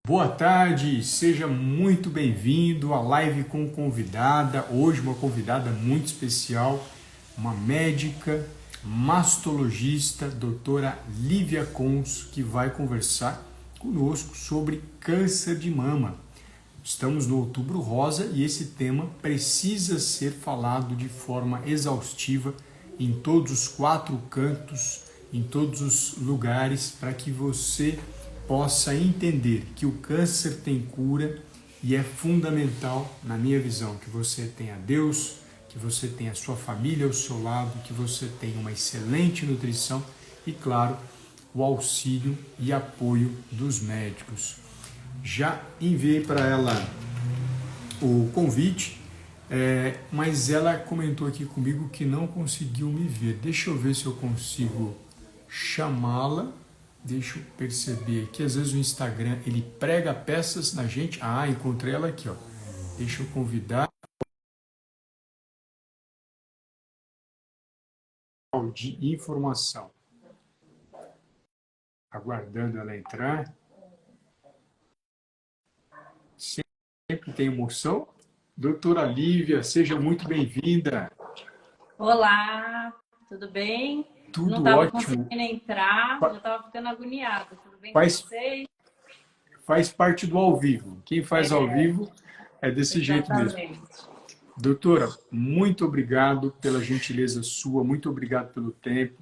Boa tarde, seja muito bem-vindo à live com convidada. Hoje uma convidada muito especial, uma médica, mastologista, doutora Lívia Cons, que vai conversar conosco sobre câncer de mama. Estamos no Outubro Rosa e esse tema precisa ser falado de forma exaustiva em todos os quatro cantos, em todos os lugares, para que você possa entender que o câncer tem cura e é fundamental, na minha visão, que você tenha Deus, que você tenha a sua família ao seu lado, que você tenha uma excelente nutrição e, claro, o auxílio e apoio dos médicos. Já enviei para ela o convite, mas ela comentou aqui comigo que não conseguiu me ver. Deixa eu ver se eu consigo chamá-la. Deixa eu perceber aqui, às vezes o Instagram ele prega peças na gente. Ah, encontrei ela aqui, ó. Deixa eu convidar de informação. Aguardando ela entrar. Sempre tem emoção. Doutora Lívia, seja muito bem-vinda. Olá, tudo bem? Não Tudo estava ótimo. conseguindo entrar, já estava ficando agoniada. Tudo bem com Faz, vocês? faz parte do ao vivo. Quem faz ao vivo é desse jeito mesmo. Exatamente. Doutora, muito obrigado pela gentileza sua, muito obrigado pelo tempo.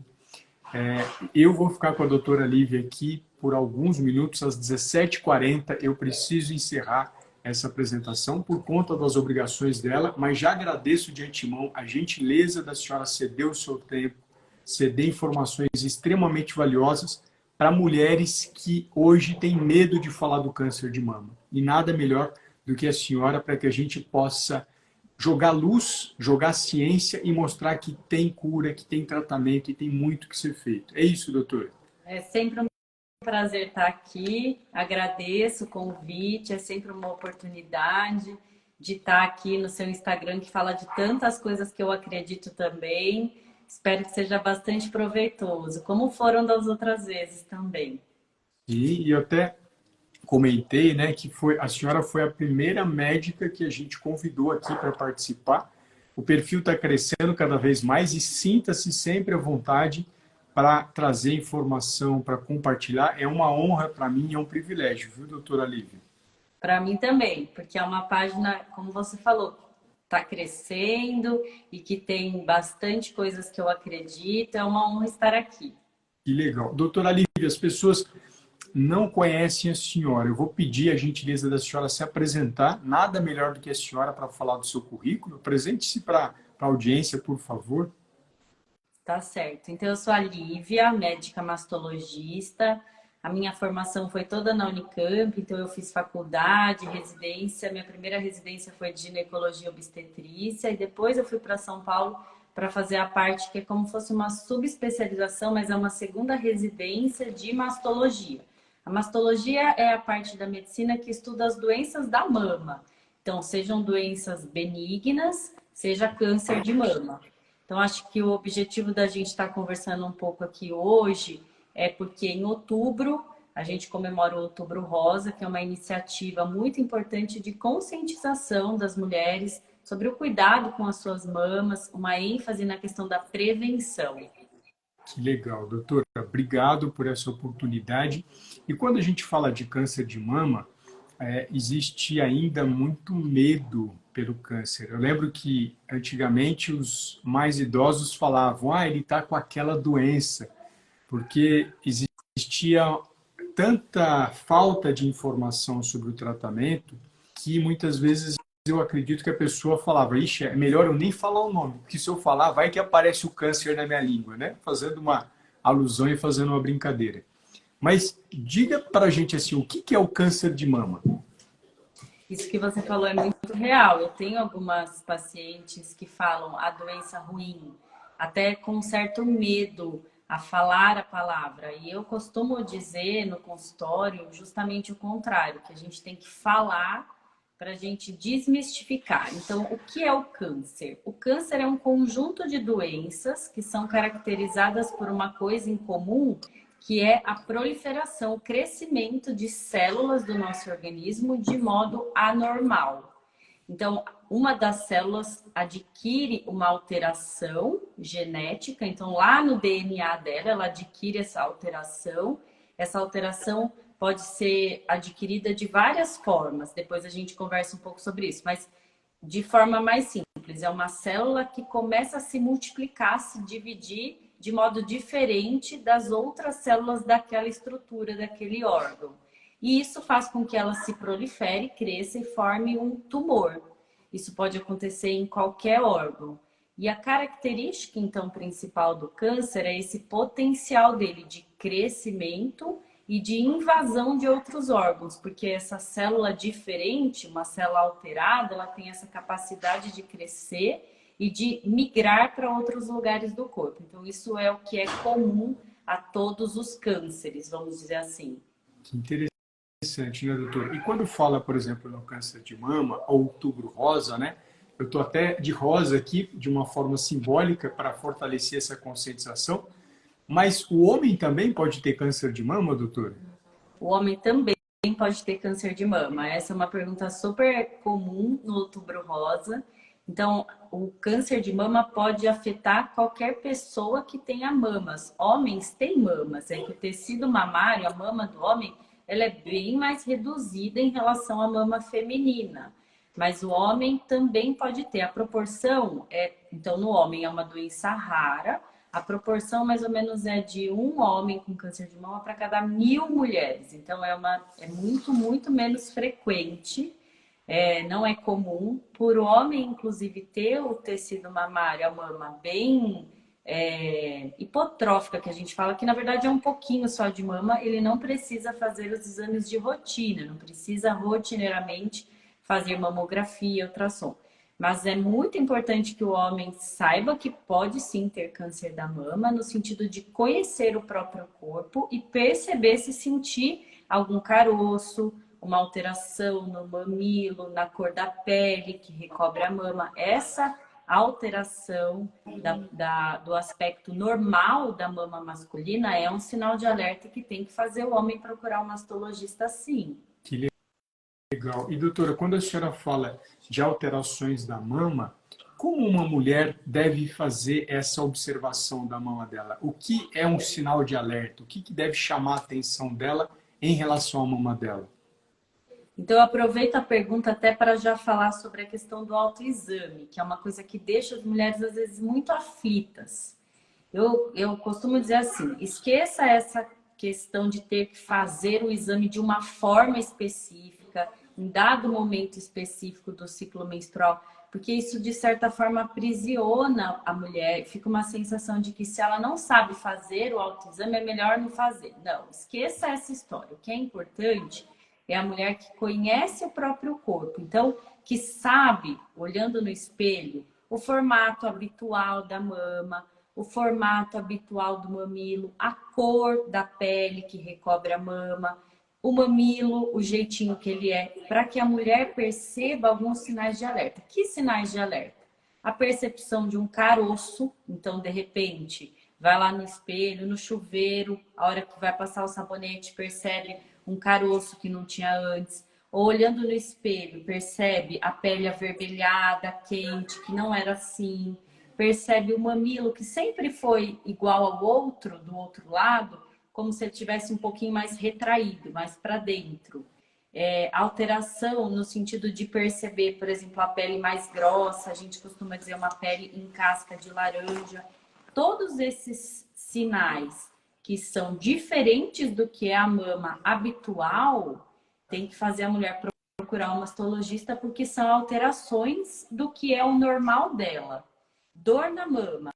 Eu vou ficar com a doutora Lívia aqui por alguns minutos, às 17h40. Eu preciso encerrar essa apresentação por conta das obrigações dela, mas já agradeço de antemão a gentileza da senhora ceder o seu tempo, ceder informações extremamente valiosas para mulheres que hoje têm medo de falar do câncer de mama. E nada melhor do que a senhora para que a gente possa jogar luz, jogar ciência e mostrar que tem cura, que tem tratamento e tem muito que ser feito. É isso, doutor? É sempre um prazer estar aqui. Agradeço o convite, é sempre uma oportunidade de estar aqui no seu Instagram, que fala de tantas coisas que eu acredito também. Espero que seja bastante proveitoso, como foram das outras vezes também. E eu até comentei, né, que a senhora foi a primeira médica que a gente convidou aqui para participar. O perfil está crescendo cada vez mais e sinta-se sempre à vontade para trazer informação, para compartilhar. É uma honra para mim, é um privilégio, viu, doutora Lívia? Para mim também, porque é uma página, como você falou, está crescendo e que tem bastante coisas que eu acredito. É uma honra estar aqui. Que legal. Doutora Lívia, as pessoas não conhecem a senhora. Eu vou pedir a gentileza da senhora se apresentar. Nada melhor do que a senhora para falar do seu currículo. Apresente-se para a audiência, por favor. Tá certo. Então, eu sou a Lívia, médica mastologista. A minha formação foi toda na Unicamp, então eu fiz faculdade, residência. Minha primeira residência foi de ginecologia e obstetrícia, e depois eu fui para São Paulo para fazer a parte que é como se fosse uma subespecialização, mas é uma segunda residência de mastologia. A mastologia é a parte da medicina que estuda as doenças da mama. Então, sejam doenças benignas, seja câncer de mama. Então, acho que o objetivo da gente estar conversando um pouco aqui hoje é porque em outubro a gente comemora o Outubro Rosa, que é uma iniciativa muito importante de conscientização das mulheres sobre o cuidado com as suas mamas, uma ênfase na questão da prevenção. Que legal, doutora. Obrigado por essa oportunidade. E quando a gente fala de câncer de mama, existe ainda muito medo pelo câncer. Eu lembro que antigamente os mais idosos falavam, ele está com aquela doença, porque existia tanta falta de informação sobre o tratamento que muitas vezes eu acredito que a pessoa falava, ixi, é melhor eu nem falar o nome, porque se eu falar, vai que aparece o câncer na minha língua, né? Fazendo uma alusão e fazendo uma brincadeira. Mas diga para a gente assim, o que é o câncer de mama? Isso que você falou é muito real. Eu tenho algumas pacientes que falam a doença ruim, até com certo medo a falar a palavra. E eu costumo dizer no consultório justamente o contrário, que a gente tem que falar para a gente desmistificar. Então, o que é o câncer? O câncer é um conjunto de doenças que são caracterizadas por uma coisa em comum, que é a proliferação, o crescimento de células do nosso organismo de modo anormal. Então, uma das células adquire uma alteração genética, então lá no DNA dela, ela adquire essa alteração. Essa alteração pode ser adquirida de várias formas, depois a gente conversa um pouco sobre isso, mas de forma mais simples, é uma célula que começa a se multiplicar, se dividir de modo diferente das outras células daquela estrutura, daquele órgão. E isso faz com que ela se prolifere, cresça e forme um tumor. Isso pode acontecer em qualquer órgão. E a característica, então, principal do câncer é esse potencial dele de crescimento e de invasão de outros órgãos, porque essa célula diferente, uma célula alterada, ela tem essa capacidade de crescer e de migrar para outros lugares do corpo. Então, isso é o que é comum a todos os cânceres, vamos dizer assim. Que interessante, né, doutor? E quando fala, por exemplo, no câncer de mama, ou outubro rosa, né? Eu estou até de rosa aqui, de uma forma simbólica, para fortalecer essa conscientização. Mas o homem também pode ter câncer de mama, doutor? O homem também pode ter câncer de mama. Essa é uma pergunta super comum no outubro rosa. Então, o câncer de mama pode afetar qualquer pessoa que tenha mamas. Homens têm mamas, é que o tecido mamário, a mama do homem, ela é bem mais reduzida em relação à mama feminina. Mas o homem também pode ter. A proporção é, então, no homem é uma doença rara. A proporção mais ou menos é de um homem com câncer de mama para cada 1.000 mulheres. Então é muito menos frequente. Não é comum. Por homem, inclusive, ter o tecido mamário, a mama bem hipotrófica, que a gente fala, que na verdade é um pouquinho só de mama, ele não precisa fazer os exames de rotina, não precisa rotineiramente fazer mamografia, ultrassom. Mas é muito importante que o homem saiba que pode sim ter câncer da mama, no sentido de conhecer o próprio corpo e perceber se sentir algum caroço, uma alteração no mamilo, na cor da pele que recobre a mama. Essa alteração do aspecto normal da mama masculina é um sinal de alerta que tem que fazer o homem procurar um mastologista sim. Que legal. E doutora, quando a senhora fala de alterações da mama, como uma mulher deve fazer essa observação da mama dela? O que é um sinal de alerta? O que deve chamar a atenção dela em relação à mama dela? Então, eu aproveito a pergunta até para já falar sobre a questão do autoexame, que é uma coisa que deixa as mulheres, às vezes, muito aflitas. Eu costumo dizer assim, esqueça essa questão de ter que fazer o exame de uma forma específica, em dado momento específico do ciclo menstrual, porque isso, de certa forma, aprisiona a mulher. Fica uma sensação de que se ela não sabe fazer o autoexame, é melhor não fazer. Não, esqueça essa história. O que é importante é a mulher que conhece o próprio corpo. Então, que sabe, olhando no espelho, o formato habitual da mama, o formato habitual do mamilo, a cor da pele que recobre a mama, o mamilo, o jeitinho que ele é, para que a mulher perceba alguns sinais de alerta. Que sinais de alerta? A percepção de um caroço, então, de repente, vai lá no espelho, no chuveiro, a hora que vai passar o sabonete, percebe um caroço que não tinha antes. Ou olhando no espelho, percebe a pele avermelhada, quente, que não era assim. Percebe o mamilo, que sempre foi igual ao outro, do outro lado, como se ele tivesse um pouquinho mais retraído, mais para dentro. Alteração no sentido de perceber, por exemplo, a pele mais grossa, a gente costuma dizer uma pele em casca de laranja. Todos esses sinais que são diferentes do que é a mama habitual, tem que fazer a mulher procurar um mastologista, porque são alterações do que é o normal dela. Dor na mama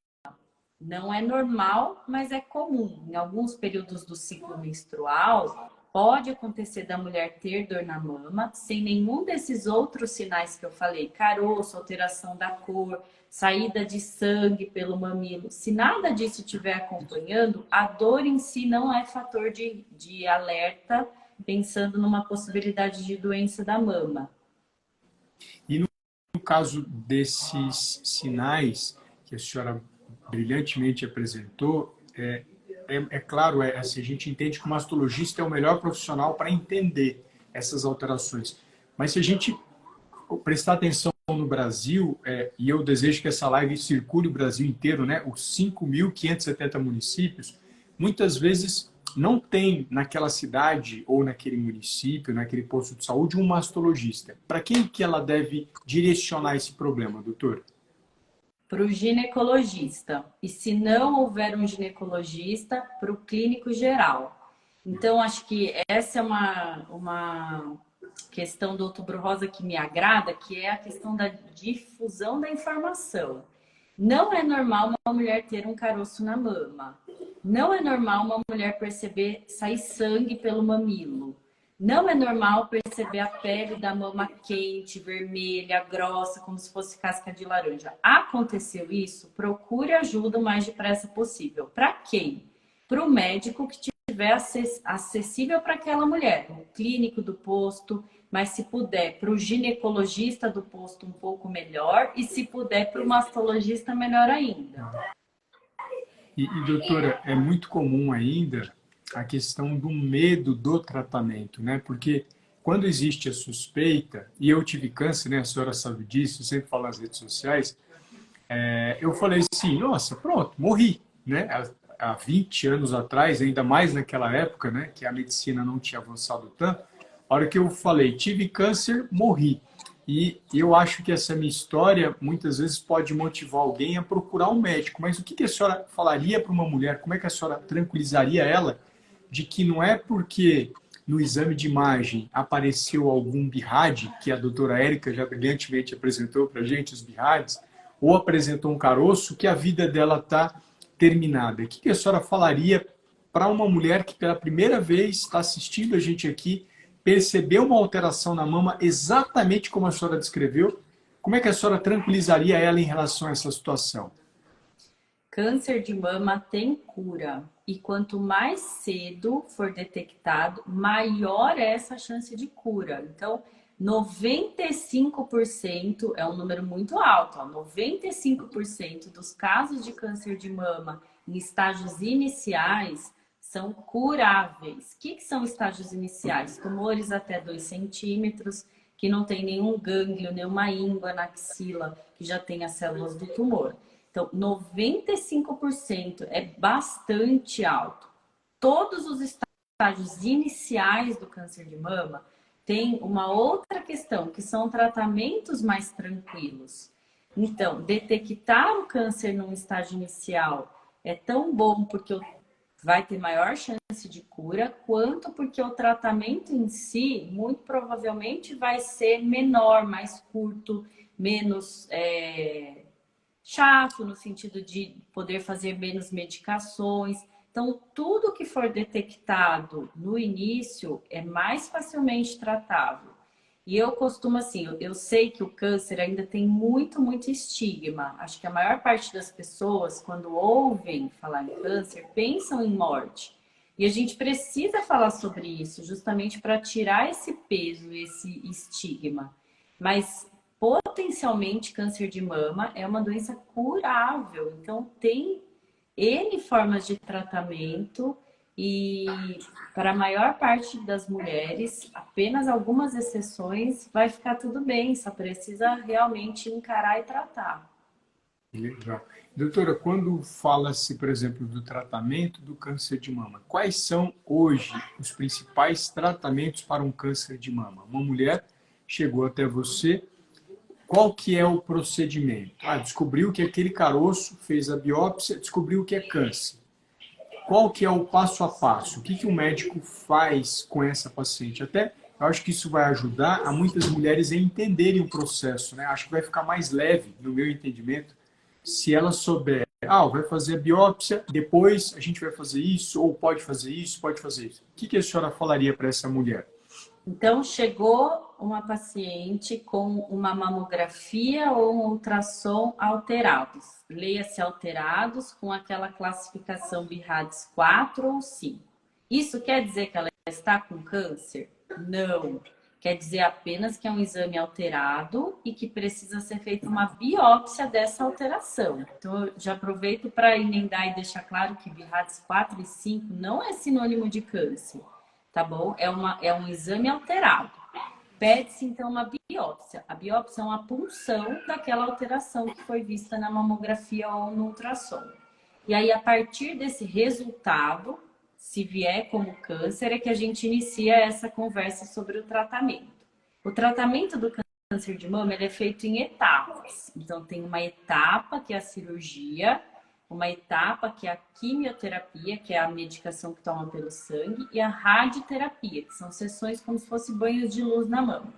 não é normal, mas é comum. Em alguns períodos do ciclo menstrual, pode acontecer da mulher ter dor na mama, sem nenhum desses outros sinais que eu falei, caroço, alteração da cor, saída de sangue pelo mamilo. Se nada disso estiver acompanhando, a dor em si não é fator de alerta, pensando numa possibilidade de doença da mama. E no caso desses sinais que a senhora brilhantemente apresentou, é claro, assim, a gente entende que o mastologista é o melhor profissional para entender essas alterações. Mas se a gente prestar atenção no Brasil, e eu desejo que essa live circule o Brasil inteiro, né? Os 5.570 municípios, muitas vezes não tem naquela cidade ou naquele município, naquele posto de saúde, um mastologista. Para quem que ela deve direcionar esse problema, doutor? Para o ginecologista. E se não houver um ginecologista, para o clínico geral. Então, acho que essa é uma questão do Outubro Rosa que me agrada, que é a questão da difusão da informação. Não é normal uma mulher ter um caroço na mama. Não é normal uma mulher perceber sair sangue pelo mamilo. Não é normal perceber a pele da mama quente, vermelha, grossa, como se fosse casca de laranja. Aconteceu isso? Procure ajuda o mais depressa possível. Para quem? Para o médico que tiver acessível para aquela mulher, o clínico do posto, mas se puder, para o ginecologista do posto um pouco melhor, e se puder, para o mastologista, melhor ainda. E, doutora, é muito comum ainda a questão do medo do tratamento, né? Porque quando existe a suspeita, e eu tive câncer, né? A senhora sabe disso, eu sempre falo nas redes sociais, eu falei assim, nossa, pronto, morri, né? Há 20 anos atrás, ainda mais naquela época, né? Que a medicina não tinha avançado tanto, a hora que eu falei, tive câncer, morri. E eu acho que essa minha história muitas vezes pode motivar alguém a procurar um médico. Mas o que a senhora falaria para uma mulher? Como é que a senhora tranquilizaria ela de que não é porque no exame de imagem apareceu algum BIRAD, que a doutora Érica já brilhantemente apresentou para a gente, os BIRADs, ou apresentou um caroço, que a vida dela está terminada? O que a senhora falaria para uma mulher que pela primeira vez está assistindo a gente aqui, percebeu uma alteração na mama exatamente como a senhora descreveu? Como é que a senhora tranquilizaria ela em relação a essa situação? Câncer de mama tem cura. E quanto mais cedo for detectado, maior é essa chance de cura. Então, 95% é um número muito alto. Ó, 95% dos casos de câncer de mama em estágios iniciais são curáveis. O que são estágios iniciais? Tumores até 2 centímetros, que não tem nenhum gânglio, nenhuma íngua na axila, que já tem as células do tumor. Então, 95% é bastante alto. Todos os estágios iniciais do câncer de mama têm uma outra questão, que são tratamentos mais tranquilos. Então, detectar o câncer num estágio inicial é tão bom porque vai ter maior chance de cura, quanto porque o tratamento em si, muito provavelmente, vai ser menor, mais curto, menos chato, no sentido de poder fazer menos medicações. Então, tudo que for detectado no início é mais facilmente tratável. E eu costumo assim, eu sei que o câncer ainda tem muito estigma. Acho que a maior parte das pessoas, quando ouvem falar em câncer, pensam em morte. E a gente precisa falar sobre isso, justamente para tirar esse peso, esse estigma. Mas potencialmente câncer de mama é uma doença curável. Então tem N formas de tratamento e para a maior parte das mulheres, apenas algumas exceções, vai ficar tudo bem, só precisa realmente encarar e tratar. Legal. Doutora, quando fala-se, por exemplo, do tratamento do câncer de mama, quais são hoje os principais tratamentos para um câncer de mama? Uma mulher chegou até você, qual que é o procedimento? Descobriu que aquele caroço, fez a biópsia, descobriu que é câncer. Qual que é o passo a passo? O que o médico faz com essa paciente? Até eu acho que isso vai ajudar a muitas mulheres a entenderem o processo, né? Acho que vai ficar mais leve, no meu entendimento, se ela souber, vai fazer a biópsia, depois a gente vai fazer isso, ou pode fazer isso, pode fazer isso. O que a senhora falaria para essa mulher? Então, chegou uma paciente com uma mamografia ou um ultrassom alterados. Leia-se alterados com aquela classificação BIRADS 4 ou 5. Isso quer dizer que ela está com câncer? Não. Quer dizer apenas que é um exame alterado e que precisa ser feita uma biópsia dessa alteração. Então, eu já aproveito para emendar e deixar claro que BIRADS 4 e 5 não é sinônimo de câncer, tá bom? É um exame alterado. Pede-se, então, uma biópsia. A biópsia é uma punção daquela alteração que foi vista na mamografia ou no ultrassom. E aí, a partir desse resultado, se vier como câncer, é que a gente inicia essa conversa sobre o tratamento. O tratamento do câncer de mama ele é feito em etapas. Então, tem uma etapa que é a cirurgia, uma etapa que é a quimioterapia, que é a medicação que toma pelo sangue, e a radioterapia, que são sessões como se fossem banhos de luz na mama.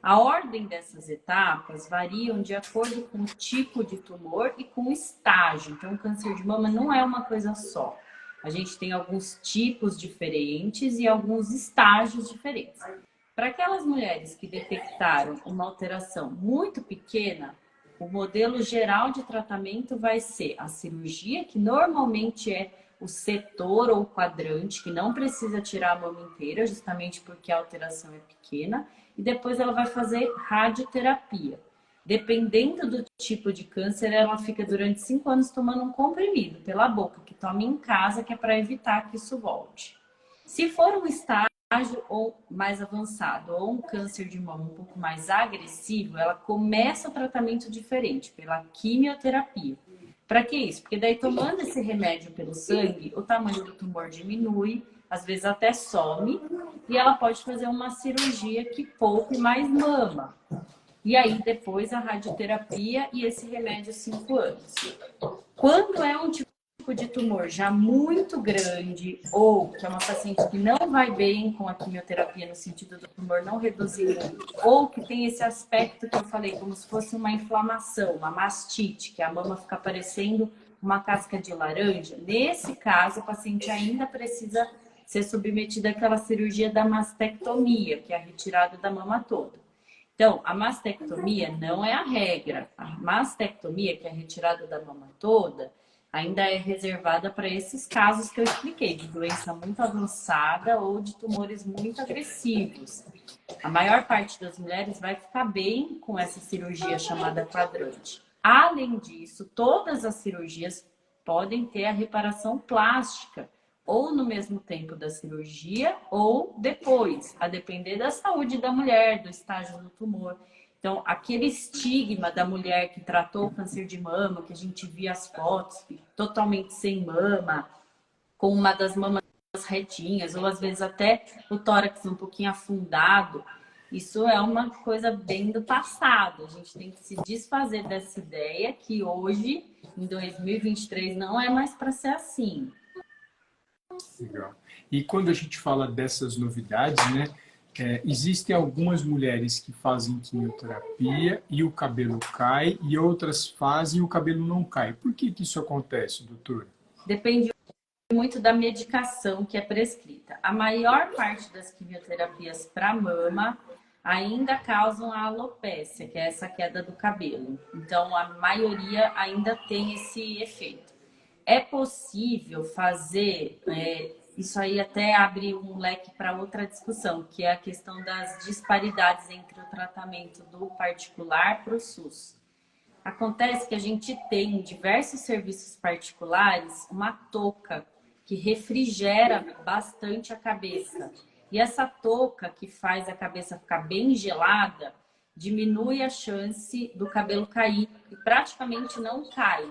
A ordem dessas etapas variam de acordo com o tipo de tumor e com o estágio. Então, o câncer de mama não é uma coisa só. A gente tem alguns tipos diferentes e alguns estágios diferentes. Para aquelas mulheres que detectaram uma alteração muito pequena, o modelo geral de tratamento vai ser a cirurgia, que normalmente é o setor ou quadrante, que não precisa tirar a mama inteira, justamente porque a alteração é pequena, e depois ela vai fazer radioterapia. Dependendo do tipo de câncer, ela fica durante 5 anos tomando um comprimido pela boca, que toma em casa, que é para evitar que isso volte. Se for um estágio ou mais avançado, ou um câncer de mama um pouco mais agressivo, ela começa o tratamento diferente, pela quimioterapia. Para que isso? Porque daí, tomando esse remédio pelo sangue, o tamanho do tumor diminui, às vezes até some, e ela pode fazer uma cirurgia que poupe mais mama. E aí, depois, a radioterapia e esse remédio 5 anos. Quando é um tipo de tumor já muito grande, ou que é uma paciente que não vai bem com a quimioterapia, no sentido do tumor não reduzir, ou que tem esse aspecto que eu falei, como se fosse uma inflamação, uma mastite, que a mama fica parecendo uma casca de laranja, nesse caso, o paciente ainda precisa ser submetido àquela cirurgia da mastectomia, que é a retirada da mama toda. Então, a mastectomia não é a regra. A mastectomia, que é a retirada da mama toda, ainda é reservada para esses casos que eu expliquei, de doença muito avançada ou de tumores muito agressivos. A maior parte das mulheres vai ficar bem com essa cirurgia chamada quadrante. Além disso, todas as cirurgias podem ter a reparação plástica, ou no mesmo tempo da cirurgia, ou depois, a depender da saúde da mulher, do estágio do tumor. Então, aquele estigma da mulher que tratou o câncer de mama, que a gente via as fotos, totalmente sem mama, com uma das mamas retinhas, ou às vezes até o tórax um pouquinho afundado, isso é uma coisa bem do passado. A gente tem que se desfazer dessa ideia que hoje, em 2023, não é mais para ser assim. Legal. E quando a gente fala dessas novidades, né, existem algumas mulheres que fazem quimioterapia e o cabelo cai, e outras fazem e o cabelo não cai. Por que que isso acontece, doutor? Depende muito da medicação que é prescrita. A maior parte das quimioterapias para mama ainda causam a alopécia, que é essa queda do cabelo. Então, a maioria ainda tem esse efeito. É possível fazer, isso aí até abre um leque para outra discussão, que é a questão das disparidades entre o tratamento do particular para o SUS. Acontece que a gente tem em diversos serviços particulares uma touca que refrigera bastante a cabeça. E essa touca que faz a cabeça ficar bem gelada diminui a chance do cabelo cair e praticamente não cai.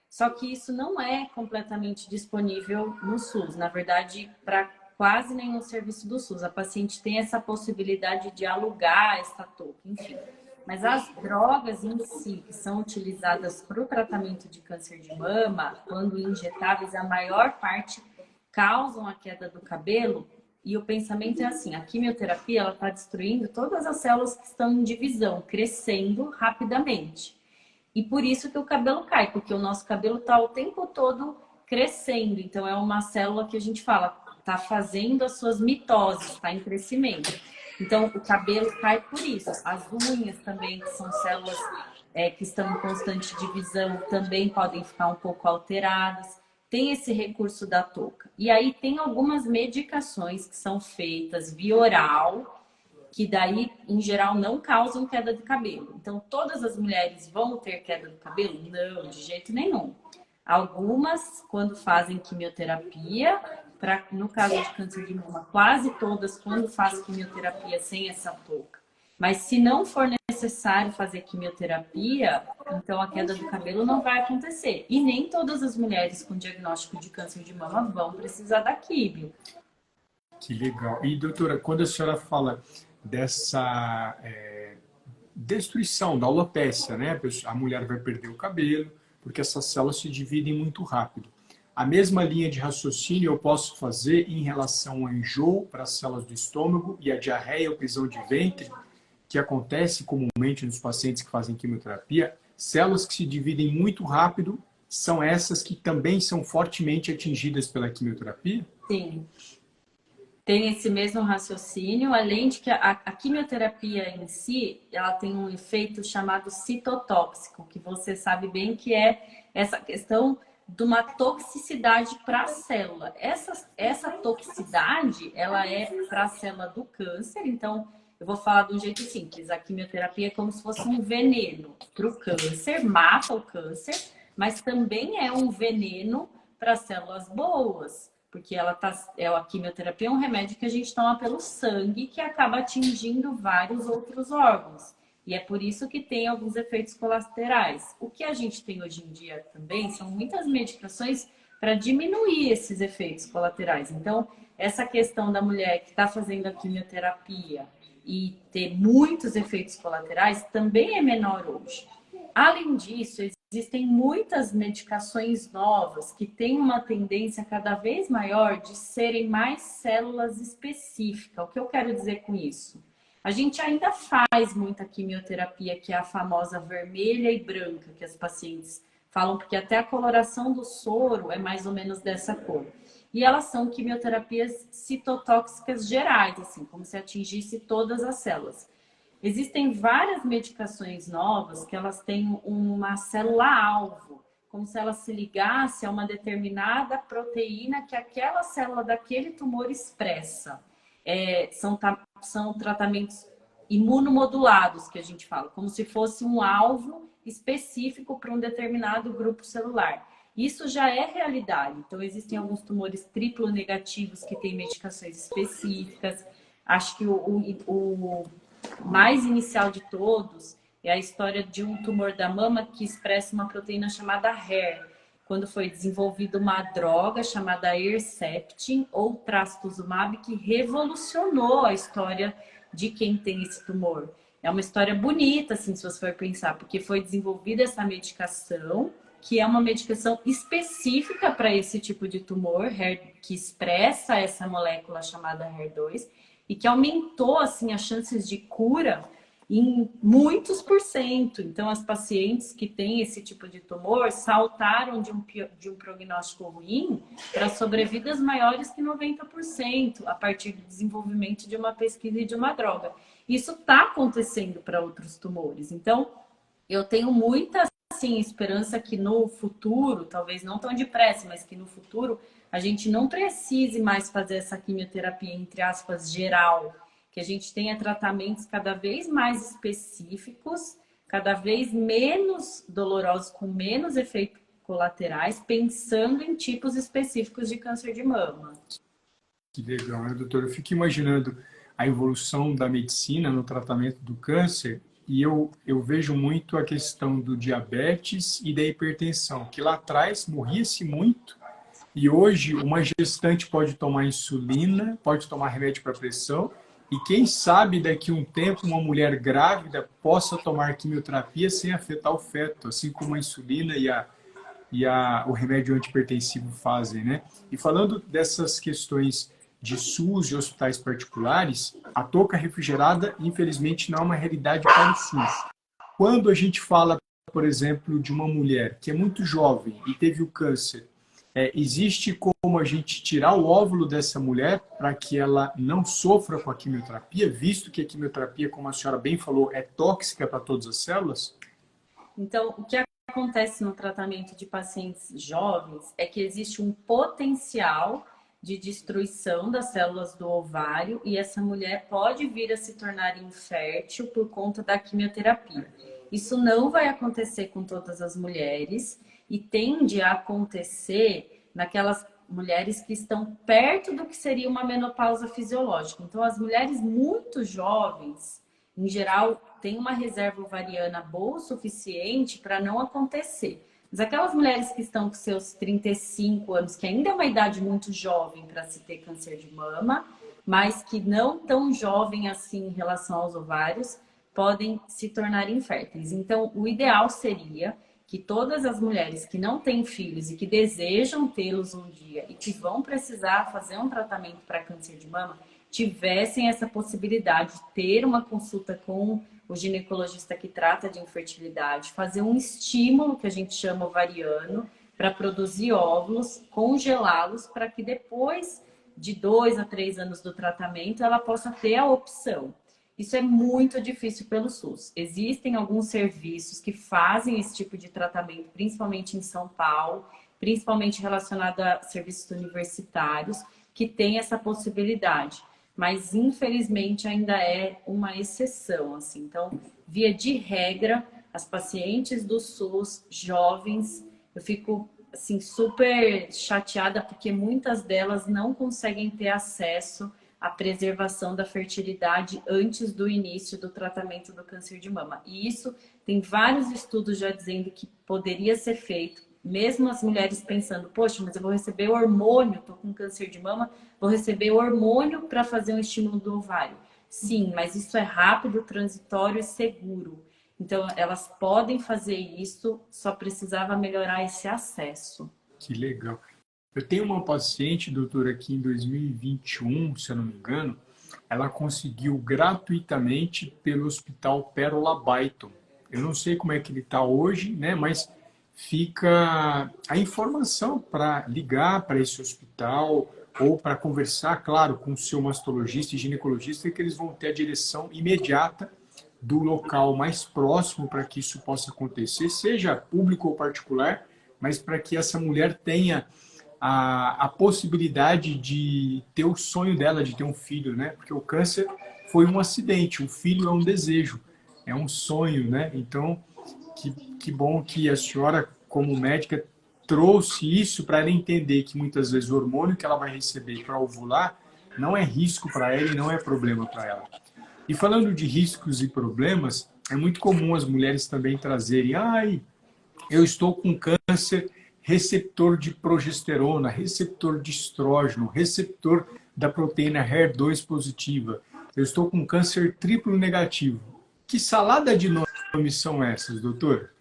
Só que isso não é completamente disponível no SUS. Na verdade, para quase nenhum serviço do SUS. A paciente tem essa possibilidade de alugar essa touca, enfim. Mas as drogas em si, que são utilizadas para o tratamento de câncer de mama, quando injetáveis, a maior parte causam a queda do cabelo. E o pensamento é assim, a quimioterapia ela está destruindo todas as células que estão em divisão, crescendo rapidamente. E por isso que o cabelo cai, porque o nosso cabelo está o tempo todo crescendo. Então, é uma célula que a gente fala, está fazendo as suas mitoses, está em crescimento. Então, o cabelo cai por isso. As unhas também, que são células que estão em constante divisão, também podem ficar um pouco alteradas. Tem esse recurso da touca. E aí tem algumas medicações que são feitas via oral, que daí, em geral, não causam queda de cabelo. Então, todas as mulheres vão ter queda do cabelo? Não, de jeito nenhum. Algumas, quando fazem quimioterapia, no caso de câncer de mama, quase todas, quando fazem quimioterapia sem essa touca. Mas se não for necessário fazer quimioterapia, então a queda do cabelo não vai acontecer. E nem todas as mulheres com diagnóstico de câncer de mama vão precisar da quimio. Que legal. E, doutora, quando a senhora fala dessa destruição da alopécia, né? A mulher vai perder o cabelo, porque essas células se dividem muito rápido. A mesma linha de raciocínio eu posso fazer em relação ao enjoo para as células do estômago e a diarreia ou prisão de ventre, que acontece comumente nos pacientes que fazem quimioterapia. Células que se dividem muito rápido são essas que também são fortemente atingidas pela quimioterapia? Sim. Tem esse mesmo raciocínio, além de que a quimioterapia em si, ela tem um efeito chamado citotóxico, que você sabe bem que é essa questão de uma toxicidade para a célula. Essa toxicidade, ela é para a célula do câncer, então eu vou falar de um jeito simples, a quimioterapia é como se fosse um veneno para o câncer, mata o câncer, mas também é um veneno para células boas. Porque a quimioterapia é um remédio que a gente toma pelo sangue que acaba atingindo vários outros órgãos. E é por isso que tem alguns efeitos colaterais. O que a gente tem hoje em dia também são muitas medicações para diminuir esses efeitos colaterais. Então, essa questão da mulher que está fazendo a quimioterapia e ter muitos efeitos colaterais também é menor hoje. Além disso, existem muitas medicações novas que têm uma tendência cada vez maior de serem mais células específicas. O que eu quero dizer com isso? A gente ainda faz muita quimioterapia, que é a famosa vermelha e branca, que as pacientes falam, porque até a coloração do soro é mais ou menos dessa cor. E elas são quimioterapias citotóxicas gerais, assim, como se atingisse todas as células. Existem várias medicações novas que elas têm uma célula-alvo, como se ela se ligasse a uma determinada proteína que aquela célula daquele tumor expressa. São tratamentos imunomodulados, que a gente fala, como se fosse um alvo específico para um determinado grupo celular. Isso já é realidade. Então, existem alguns tumores triplo negativos que têm medicações específicas. Acho que o mais inicial de todos é a história de um tumor da mama que expressa uma proteína chamada HER, quando foi desenvolvida uma droga chamada Herceptin ou trastuzumab, que revolucionou a história de quem tem esse tumor. É uma história bonita, assim, se você for pensar, porque foi desenvolvida essa medicação, que é uma medicação específica para esse tipo de tumor, que expressa essa molécula chamada HER2, e que aumentou assim as chances de cura em muitos por cento. Então, as pacientes que têm esse tipo de tumor saltaram de um prognóstico ruim para sobrevidas maiores que 90% a partir do desenvolvimento de uma pesquisa e de uma droga. Isso está acontecendo para outros tumores. Então, eu tenho muita assim, esperança que no futuro, talvez não tão depressa, mas que no futuro a gente não precise mais fazer essa quimioterapia, entre aspas, geral, que a gente tenha tratamentos cada vez mais específicos, cada vez menos dolorosos, com menos efeitos colaterais, pensando em tipos específicos de câncer de mama. Que legal, né, doutora? Eu fico imaginando a evolução da medicina no tratamento do câncer e eu vejo muito a questão do diabetes e da hipertensão, que lá atrás morria-se muito. E hoje, uma gestante pode tomar insulina, pode tomar remédio para pressão, e quem sabe daqui a um tempo uma mulher grávida possa tomar quimioterapia sem afetar o feto, assim como a insulina o remédio antihipertensivo fazem, né? E falando dessas questões de SUS e hospitais particulares, a touca refrigerada, infelizmente, não é uma realidade para o SUS. Quando a gente fala, por exemplo, de uma mulher que é muito jovem e teve o câncer, existe como a gente tirar o óvulo dessa mulher para que ela não sofra com a quimioterapia, visto que a quimioterapia, como a senhora bem falou, é tóxica para todas as células? Então, o que acontece no tratamento de pacientes jovens é que existe um potencial de destruição das células do ovário e essa mulher pode vir a se tornar infértil por conta da quimioterapia. Isso não vai acontecer com todas as mulheres e tende a acontecer naquelas mulheres que estão perto do que seria uma menopausa fisiológica. Então, as mulheres muito jovens, em geral, têm uma reserva ovariana boa o suficiente para não acontecer. Mas aquelas mulheres que estão com seus 35 anos, que ainda é uma idade muito jovem para se ter câncer de mama, mas que não tão jovem assim em relação aos ovários, podem se tornar inférteis. Então, o ideal seria que todas as mulheres que não têm filhos e que desejam tê-los um dia e que vão precisar fazer um tratamento para câncer de mama, tivessem essa possibilidade de ter uma consulta com o ginecologista que trata de infertilidade, fazer um estímulo, que a gente chama ovariano, para produzir óvulos, congelá-los, para que depois de 2 a 3 anos do tratamento, ela possa ter a opção. Isso é muito difícil pelo SUS. Existem alguns serviços que fazem esse tipo de tratamento, principalmente em São Paulo, principalmente relacionado a serviços universitários, que tem essa possibilidade. Mas, infelizmente, ainda é uma exceção, assim. Então, via de regra, as pacientes do SUS, jovens, eu fico, assim, super chateada porque muitas delas não conseguem ter acesso à preservação da fertilidade antes do início do tratamento do câncer de mama. E isso tem vários estudos já dizendo que poderia ser feito, mesmo as mulheres pensando, poxa, mas eu vou receber hormônio, tô com câncer de mama, vou receber hormônio para fazer um estímulo do ovário. Sim, mas isso é rápido, transitório e seguro. Então, elas podem fazer isso, só precisava melhorar esse acesso. Que legal. Eu tenho uma paciente, doutora, que em 2021, se eu não me engano, ela conseguiu gratuitamente pelo Hospital Pérola Byton. Eu não sei como é que ele está hoje, né? Mas fica a informação para ligar para esse hospital ou para conversar, claro, com o seu mastologista e ginecologista, que eles vão ter a direção imediata do local mais próximo para que isso possa acontecer, seja público ou particular, mas para que essa mulher tenha a possibilidade de ter o sonho dela de ter um filho, né? Porque o câncer foi um acidente, o filho é um desejo, é um sonho, né? Então, que bom que a senhora, como médica, trouxe isso para ela entender que muitas vezes o hormônio que ela vai receber para ovular não é risco para ela e não é problema para ela. E falando de riscos e problemas, é muito comum as mulheres também trazerem, eu estou com câncer receptor de progesterona, receptor de estrógeno, receptor da proteína HER2 positiva. Eu estou com câncer triplo negativo. Que salada de nomes são essas, doutor?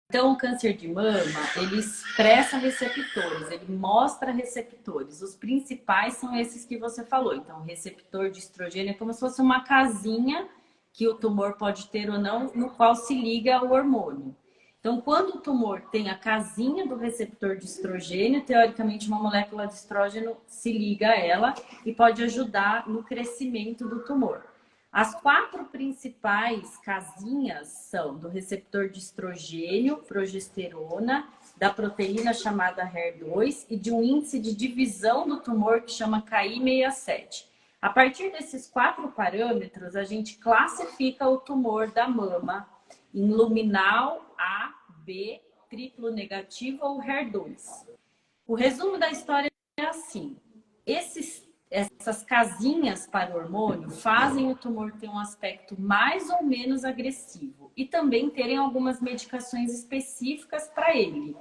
Então, o câncer de mama, ele expressa receptores, ele mostra receptores. Os principais são esses que você falou. Então, o receptor de estrogênio é como se fosse uma casinha que o tumor pode ter ou não, no qual se liga o hormônio. Então, quando o tumor tem a casinha do receptor de estrogênio, teoricamente uma molécula de estrógeno se liga a ela e pode ajudar no crescimento do tumor. As 4 principais casinhas são do receptor de estrogênio, progesterona, da proteína chamada HER2 e de um índice de divisão do tumor que chama Ki67. A partir desses 4 parâmetros, a gente classifica o tumor da mama em luminal, A, B, triplo negativo ou HER2. O resumo da história é assim: essas casinhas para o hormônio fazem o tumor ter um aspecto mais ou menos agressivo e também terem algumas medicações específicas para ele.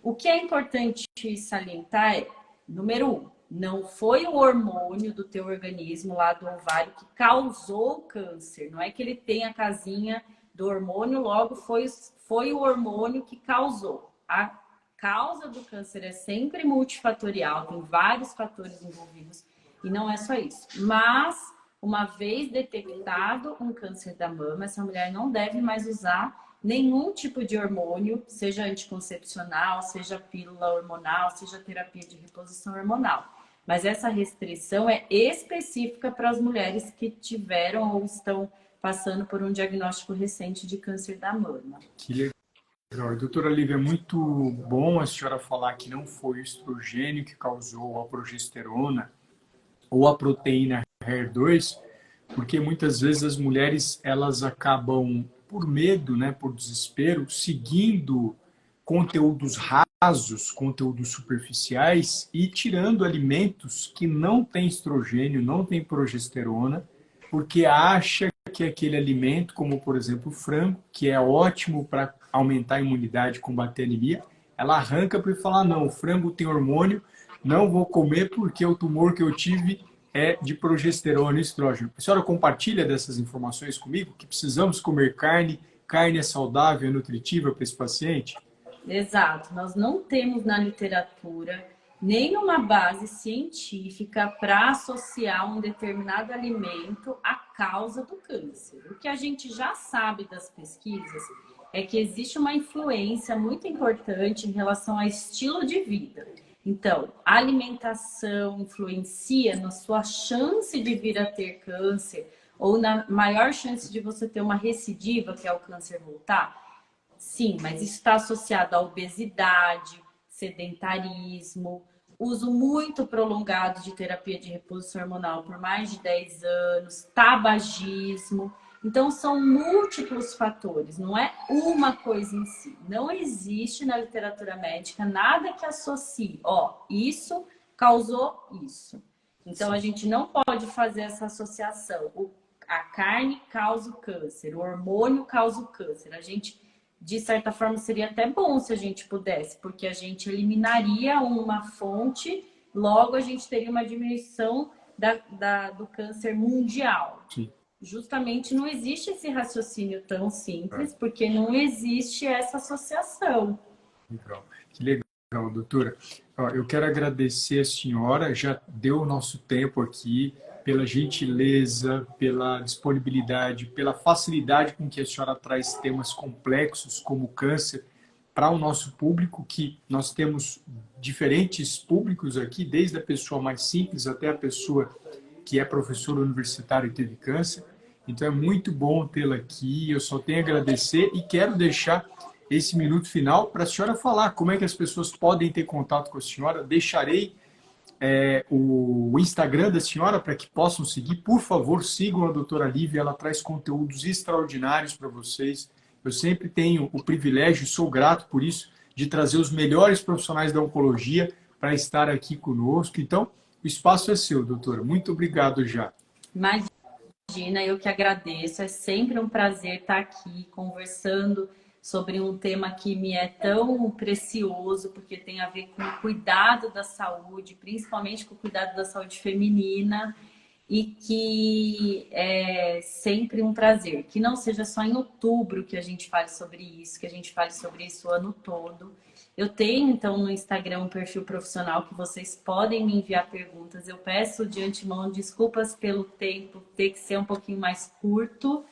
O que é importante salientar é, número 1, não foi o hormônio do teu organismo lá do ovário que causou o câncer. Não é que ele tem a casinha do hormônio, logo foi o hormônio que causou. A causa do câncer é sempre multifatorial, tem vários fatores envolvidos. E não é só isso. Mas, uma vez detectado um câncer da mama, essa mulher não deve mais usar nenhum tipo de hormônio, seja anticoncepcional, seja pílula hormonal, seja terapia de reposição hormonal. Mas essa restrição é específica para as mulheres que tiveram ou estão passando por um diagnóstico recente de câncer da mama. Que Doutora Lívia, é muito bom a senhora falar que não foi o estrogênio que causou a progesterona ou a proteína HER2, porque muitas vezes as mulheres elas acabam, por medo, né, por desespero, seguindo conteúdos rasos, conteúdos superficiais e tirando alimentos que não têm estrogênio, não têm progesterona, porque acha que aquele alimento, como por exemplo o frango, que é ótimo para aumentar a imunidade e combater a anemia, ela arranca para falar, não, o frango tem hormônio, não vou comer porque o tumor que eu tive é de progesterona e estrógeno. A senhora compartilha dessas informações comigo, que precisamos comer carne, carne é saudável, é nutritiva para esse paciente? Exato, nós não temos na literatura nenhuma base científica para associar um determinado alimento à causa do câncer. O que a gente já sabe das pesquisas é que existe uma influência muito importante em relação ao estilo de vida. Então, a alimentação influencia na sua chance de vir a ter câncer ou na maior chance de você ter uma recidiva, que é o câncer voltar? Sim, mas isso está associado à obesidade, sedentarismo, uso muito prolongado de terapia de reposição hormonal por mais de 10 anos, tabagismo. Então, são múltiplos fatores, não é uma coisa em si. Não existe na literatura médica nada que associe, isso causou isso. Então, a gente não pode fazer essa associação. A carne causa o câncer, o hormônio causa o câncer. A gente, de certa forma, seria até bom se a gente pudesse, porque a gente eliminaria uma fonte, logo a gente teria uma diminuição do câncer mundial. Sim. Justamente não existe esse raciocínio tão simples, porque não existe essa associação. Legal. Que legal, doutora. Eu quero agradecer a senhora, já deu o nosso tempo aqui, pela gentileza, pela disponibilidade, pela facilidade com que a senhora traz temas complexos como câncer para o nosso público, que nós temos diferentes públicos aqui, desde a pessoa mais simples até a pessoa que é professor universitário e teve câncer. Então é muito bom tê-la aqui, eu só tenho a agradecer e quero deixar esse minuto final para a senhora falar como é que as pessoas podem ter contato com a senhora. Deixarei o Instagram da senhora para que possam seguir. Por favor, sigam a doutora Lívia, ela traz conteúdos extraordinários para vocês. Eu sempre tenho o privilégio, sou grato por isso, de trazer os melhores profissionais da oncologia para estar aqui conosco. Então, o espaço é seu, doutora. Muito obrigado já. Imagina, eu que agradeço. É sempre um prazer estar aqui conversando sobre um tema que me é tão precioso, porque tem a ver com o cuidado da saúde, principalmente com o cuidado da saúde feminina, e que é sempre um prazer. Que não seja só em outubro que a gente fale sobre isso, que a gente fale sobre isso o ano todo. Eu tenho, então, no Instagram um perfil profissional que vocês podem me enviar perguntas. Eu peço de antemão desculpas pelo tempo ter que ser um pouquinho mais curto,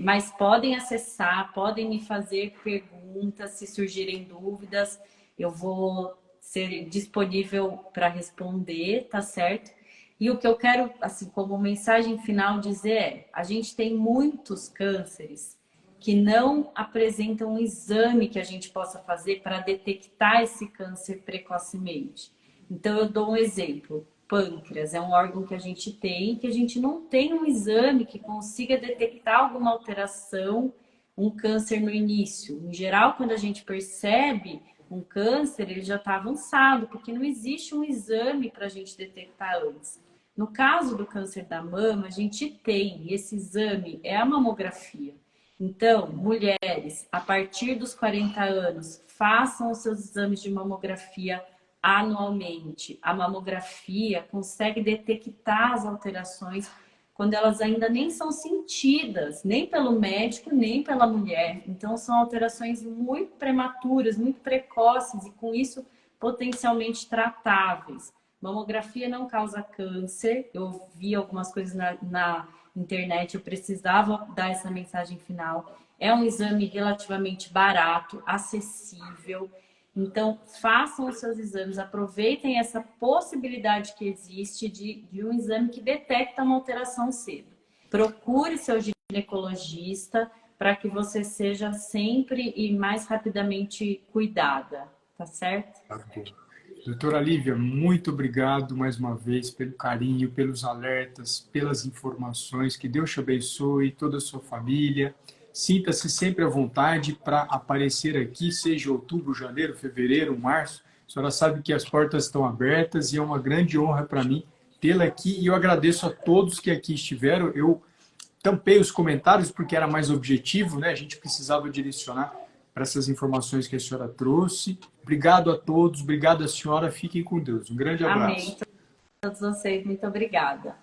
mas podem acessar, podem me fazer perguntas se surgirem dúvidas. Eu vou ser disponível para responder, tá certo? E o que eu quero, assim, como mensagem final dizer a gente tem muitos cânceres que não apresentam um exame que a gente possa fazer para detectar esse câncer precocemente. Então, eu dou um exemplo. Pâncreas é um órgão que a gente tem, que a gente não tem um exame que consiga detectar alguma alteração, um câncer no início. Em geral, quando a gente percebe um câncer, ele já está avançado, porque não existe um exame para a gente detectar antes. No caso do câncer da mama, a gente tem, e esse exame é a mamografia. Então, mulheres, a partir dos 40 anos, façam os seus exames de mamografia anualmente. A mamografia consegue detectar as alterações quando elas ainda nem são sentidas, nem pelo médico, nem pela mulher. Então, são alterações muito prematuras, muito precoces e, com isso, potencialmente tratáveis. Mamografia não causa câncer. Eu vi algumas coisas na internet, eu precisava dar essa mensagem final. É um exame relativamente barato, acessível. Então, façam os seus exames, aproveitem essa possibilidade que existe de um exame que detecta uma alteração cedo. Procure seu ginecologista, para que você seja sempre e mais rapidamente cuidada, tá certo? Tá bom. Doutora Lívia, muito obrigado mais uma vez pelo carinho, pelos alertas, pelas informações. Que Deus te abençoe, toda a sua família. Sinta-se sempre à vontade para aparecer aqui, seja outubro, janeiro, fevereiro, março. A senhora sabe que as portas estão abertas e é uma grande honra para mim tê-la aqui. E eu agradeço a todos que aqui estiveram. Eu tampei os comentários porque era mais objetivo, né? A gente precisava direcionar para essas informações que a senhora trouxe. Obrigado a todos, obrigado a senhora, fiquem com Deus. Um grande abraço. Amém. Todos vocês, muito obrigada.